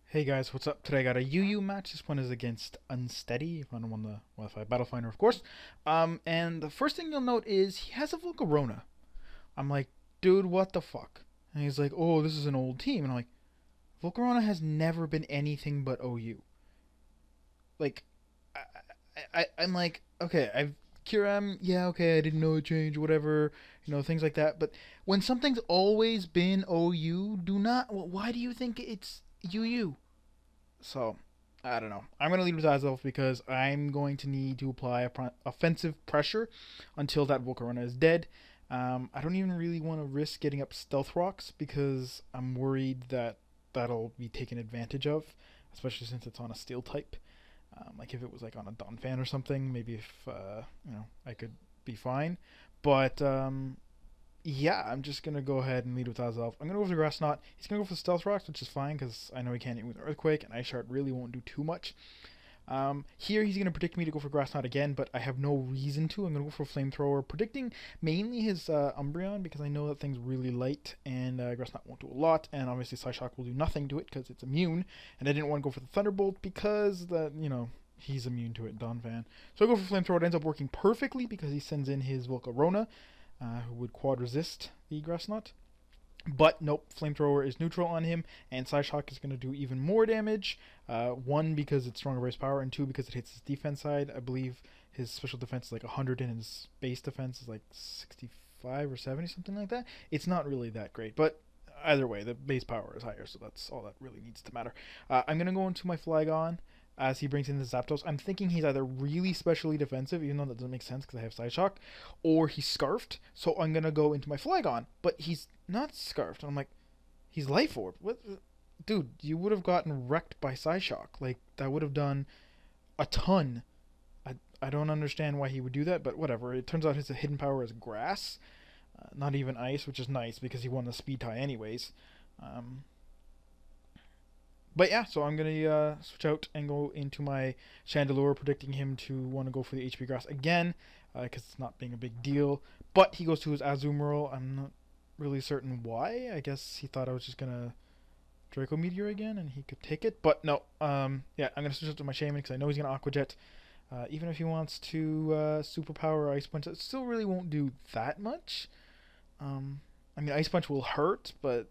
Hey guys, what's up? Today I got a UU match. This one is against Unsteady. I'm on the Wi-Fi Battle Finder, of course. And the first thing you'll note is he has a Volcarona. I'm like, dude, what the fuck? And he's like, oh, this is an old team. And I'm like, Volcarona has never been anything but OU. Like, I'm like, okay, I've Kiram, yeah, okay, I didn't know it changed, whatever, things like that. But when something's always been OU, do not. Why do you think it's UU? So, I don't know. I'm going to lead with Azelf because I'm going to need to apply offensive pressure until that Volcarona is dead. I don't even really want to risk getting up Stealth Rocks because I'm worried that that'll be taken advantage of, especially since it's on a Steel type. Like if it was like on a Donphan or something, maybe if I could be fine. But yeah, I'm just gonna go ahead and lead with Azelf. I'm gonna go for the Grass Knot. He's gonna go for the Stealth Rocks, which is fine because I know he can't hit with Earthquake, and Ice Shard really won't do too much. Here he's gonna predict me to go for Grass Knot again, but I have no reason to. I'm gonna go for Flamethrower, predicting mainly his Umbreon because I know that thing's really light, and Grass Knot won't do a lot, and obviously Psyshock will do nothing to it because it's immune. And I didn't want to go for the Thunderbolt because he's immune to it, Donphan. So I go for Flamethrower. It ends up working perfectly because he sends in his Volcarona, who would quad resist the Grass Knot. But nope, Flamethrower is neutral on him, and Psyshock is going to do even more damage. One, because it's stronger base power, and two, because it hits his defense side. I believe his special defense is like 100, and his base defense is like 65 or 70, something like that. It's not really that great, but either way, the base power is higher, so that's all that really needs to matter. I'm going to go into my Flygon as he brings in the Zapdos. I'm thinking he's either really specially defensive, even though that doesn't make sense because I have Psyshock, or he's Scarfed, so I'm going to go into my Flygon, but he's not Scarfed. And I'm like, he's Life Orb. What? Dude, you would have gotten wrecked by Psyshock. Like, that would have done a ton. I don't understand why he would do that, but whatever. It turns out his hidden power is Grass, not even Ice, which is nice because he won the speed tie anyways. But yeah, so I'm going to switch out and go into my Chandelure, predicting him to want to go for the HP Grass again, because it's not being a big deal. But he goes to his Azumarill. I'm not really certain why. I guess he thought I was just going to Draco Meteor again and he could take it. But no, yeah, I'm going to switch out to my Shaymin because I know he's going to Aqua Jet. Even if he wants to Superpower Ice Punch, it still really won't do that much. I mean, Ice Punch will hurt, but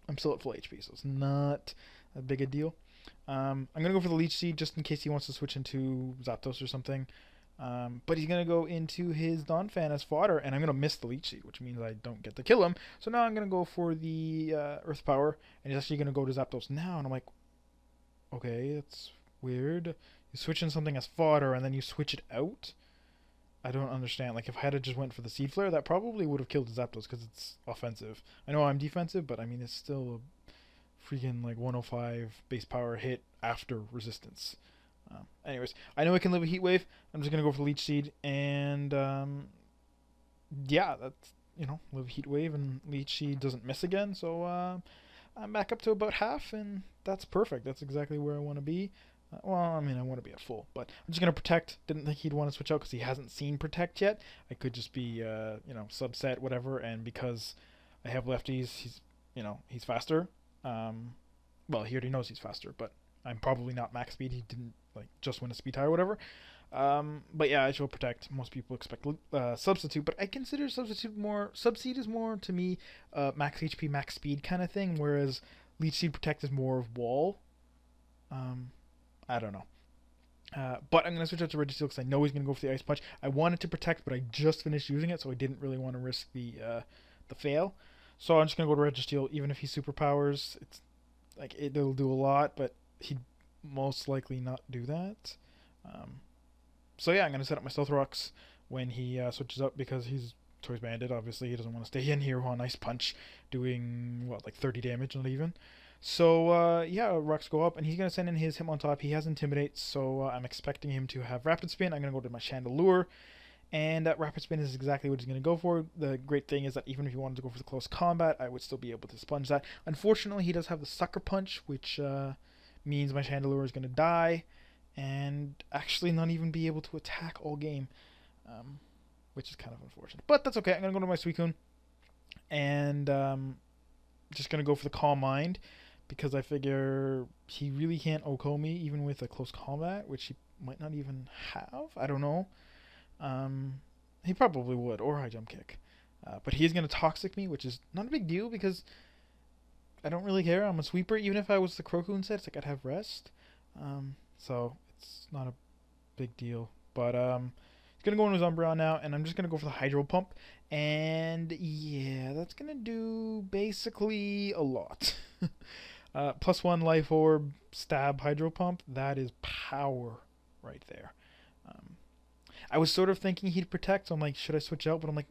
I'm still at full HP, so it's not a big a deal. I'm going to go for the Leech Seed just in case he wants to switch into Zapdos or something. But he's going to go into his Donphan as fodder, and I'm going to miss the Leech Seed, which means I don't get to kill him. So now I'm going to go for the Earth Power, and he's actually going to go to Zapdos now. And I'm like, okay, that's weird. You're switching something as fodder, and then you switch it out? I don't understand. Like, if I had just went for the Seed Flare, that probably would have killed the Zapdos because it's offensive. I know I'm defensive, but I mean, it's still a freaking, like, 105 base power hit after resistance. Anyways, I know I can live a Heat Wave. I'm just going to go for the Leech Seed, and, yeah, that's, live a Heat Wave, and Leech Seed doesn't miss again, so, I'm back up to about half, and that's perfect. That's exactly where I want to be. Well, I mean, I want to be at full, but I'm just going to Protect. Didn't think he'd want to switch out because he hasn't seen Protect yet. I could just be, subset, whatever, and because I have lefties, he's faster. Well, he already knows he's faster, but I'm probably not max speed. He didn't, just win a speed tie or whatever. But yeah, I shall Protect. Most people expect Substitute, but I consider Subseed is more, to me, max HP, max speed kind of thing, whereas Leech Seed Protect is more of wall. I don't know. But I'm going to switch out to Registeel because I know he's going to go for the Ice Punch. I wanted to Protect, but I just finished using it, so I didn't really want to risk the fail. So I'm just going to go to Registeel, even if he superpowers. It's like it'll do a lot, but he'd most likely not do that. So yeah, I'm going to set up my Stealth Rocks when he switches up because he's Toys Bandit. Obviously, he doesn't want to stay in here on Ice Punch, doing, 30 damage, not even. So, yeah, rocks go up, and he's going to send in his Hitmontop. He has Intimidate, so I'm expecting him to have Rapid Spin. I'm going to go to my Chandelure, and Rapid Spin is exactly what he's going to go for. The great thing is that even if he wanted to go for the close combat, I would still be able to sponge that. Unfortunately, he does have the Sucker Punch, which means my Chandelure is going to die, and actually not even be able to attack all game, which is kind of unfortunate. But that's okay. I'm going to go to my Suicune, and just going to go for the Calm Mind, because I figure he really can't OHKO me even with a close combat, which he might not even have. I don't know. Um, he probably would, or high jump kick. But he's gonna toxic me, which is not a big deal because I don't really care. I'm a sweeper. Even if I was the Crocoon set, it's like I'd have rest. So it's not a big deal. But he's gonna go into his Umbreon now, and I'm just gonna go for the Hydro Pump. And yeah, that's gonna do basically a lot. +1 Life Orb, Stab, Hydro Pump. That is power right there. I was sort of thinking he'd Protect, so I'm like, should I switch out? But I'm like,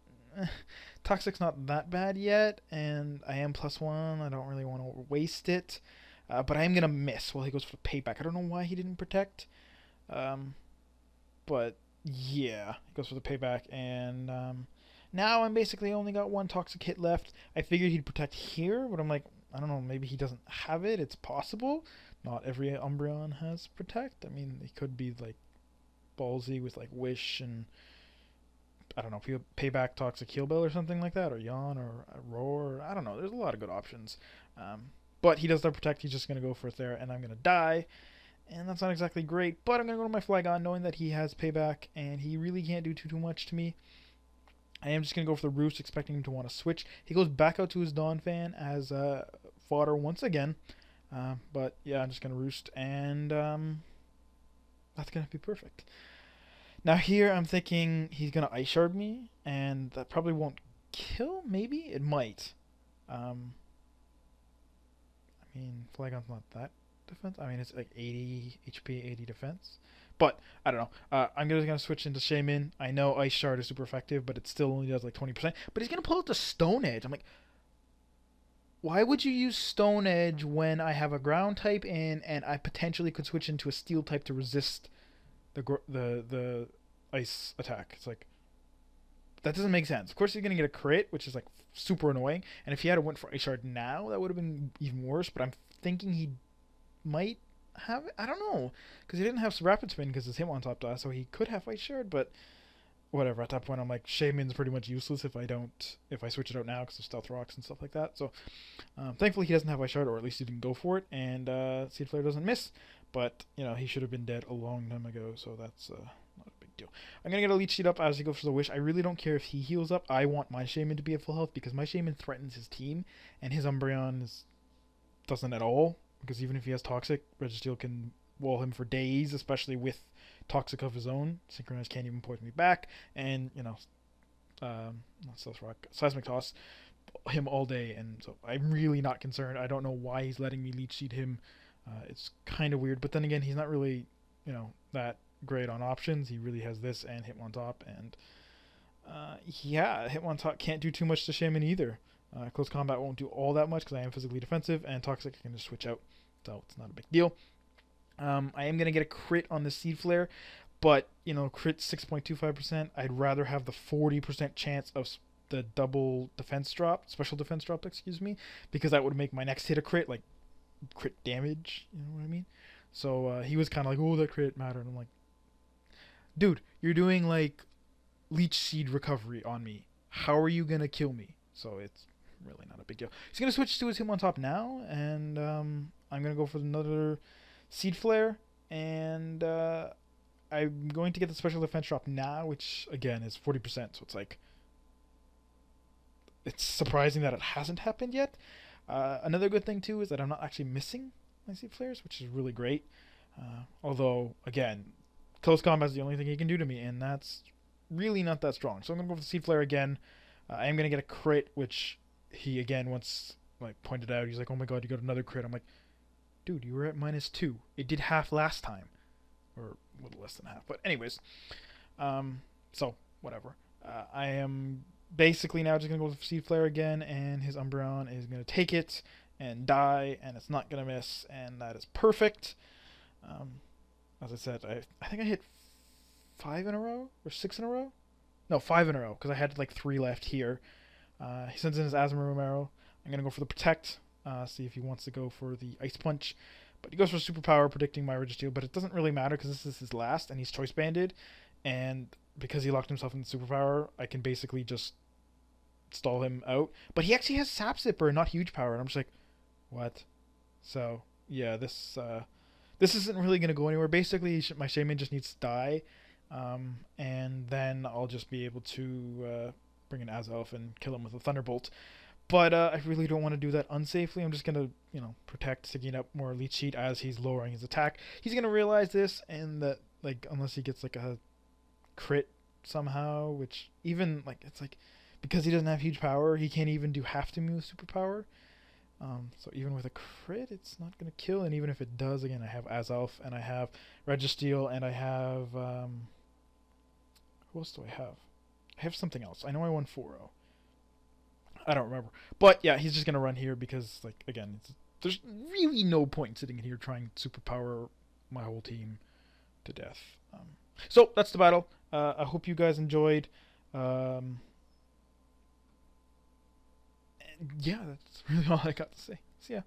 Toxic's not that bad yet, and I am +1. I don't really want to waste it. But I am going to miss while he goes for the Payback. I don't know why he didn't Protect. But yeah, he goes for the Payback, and now I'm basically only got one Toxic hit left. I figured he'd Protect here, but I'm like, I don't know, maybe he doesn't have it. It's possible. Not every Umbreon has Protect. I mean, he could be like ballsy with like Wish and I don't know, Payback, Toxic Heal Bell or something like that, or Yawn or Roar. I don't know. There's a lot of good options. But he does not Protect. He's just going to go for it there, and I'm going to die. And that's not exactly great, but I'm going to go to my Flygon knowing that he has Payback, and he really can't do too much to me. I am just going to go for the Roost, expecting him to want to switch. He goes back out to his Donphan as fodder once again. But yeah, I'm just going to Roost, and that's going to be perfect. Now here I'm thinking he's going to Ice Shard me, and that probably won't kill, maybe? It might. I mean, Flygon's not that defense. I mean, it's like 80 HP, 80 defense. But, I don't know. I'm just going to switch into Shaymin. I know Ice Shard is super effective, but it still only does like 20%. But he's going to pull out the Stone Edge. I'm like, why would you use Stone Edge when I have a Ground type in, and I potentially could switch into a Steel type to resist the Ice attack? It's like, that doesn't make sense. Of course he's going to get a crit, which is like super annoying. And if he had went for Ice Shard now, that would have been even worse. But I'm thinking he might have it. I don't know, because he didn't have Rapid Spin because his Hitmontop died, so he could have Ice Shard. But whatever. At that point, I'm like, Shaymin's pretty much useless if I switch it out now because of Stealth Rocks and stuff like that. So thankfully he doesn't have Ice Shard, or at least he didn't go for it. And Seed Flare doesn't miss, but you know he should have been dead a long time ago. So that's not a big deal. I'm gonna get a Leech Seed up as he goes for the Wish. I really don't care if he heals up. I want my Shaymin to be at full health because my Shaymin threatens his team, and his Umbreon doesn't at all. Because even if he has Toxic, Registeel can wall him for days, especially with Toxic of his own. Synchronized can't even point me back, and you know, not Stealth Rock, Seismic Toss him all day, and so I'm really not concerned. I don't know why he's letting me Leech Seed him. It's kind of weird, but then again, he's not really, you know, that great on options. He really has this and Hitmontop, and yeah, Hitmontop can't do too much to Shaymin either. Close combat won't do all that much because I am physically defensive, and Toxic I can just switch out, so it's not a big deal. I am going to get a crit on the Seed Flare, but, you know, crit 6.25%. I'd rather have the 40% chance of the double defense drop, special defense drop, excuse me, because that would make my next hit a crit, like crit damage, you know what I mean? So he was kind of like, oh, that crit mattered. And I'm like, dude, you're doing like Leech Seed recovery on me. How are you going to kill me? So it's really not a big deal. He's going to switch to his Hitmontop now, and I'm going to go for another Seed Flare, and I'm going to get the special defense drop now, which again is 40%, so it's like, it's surprising that it hasn't happened yet. Another good thing too is that I'm not actually missing my Seed Flares, which is really great. Although again, close combat is the only thing he can do to me, and that's really not that strong. So I'm gonna go for the Seed Flare again. I am gonna get a crit, which he again once like pointed out. He's like, "Oh my god, you got another crit." I'm like, dude, you were at -2. It did half last time, or a little less than half. But anyways, so whatever. I am basically now just gonna go with Seed Flare again, and his Umbreon is gonna take it and die, and it's not gonna miss, and that is perfect. As I said, I think I hit 5 in a row or 6 in a row. No, 5 in a row because I had like 3 left here. He sends in his Azumarill arrow. I'm gonna go for the Protect. See if he wants to go for the Ice Punch. But he goes for Superpower, predicting my Registeel, but it doesn't really matter because this is his last, and he's Choice Banded. And because he locked himself in the Superpower, I can basically just stall him out. But he actually has Sap Zipper, not Huge Power, and I'm just like, what? So yeah, this isn't really gonna go anywhere. Basically, my Shaymin just needs to die, and then I'll just be able to bring in Azelf and kill him with a Thunderbolt. But I really don't want to do that unsafely. I'm just gonna, protect, sticking up more Leech Sheet as he's lowering his attack. He's gonna realize this, and that like unless he gets like a crit somehow, which even like it's like because he doesn't have huge power, he can't even do half to me with superpower. So even with a crit, it's not gonna kill, and even if it does, again, I have Azelf and I have Registeel and I have who else do I have? I have something else. I know I won 4-0. I don't remember, but yeah, he's just gonna run here because like again, there's really no point sitting in here trying to superpower my whole team to death. So that's the battle. I hope you guys enjoyed. Yeah, that's really all I got to say. So yeah.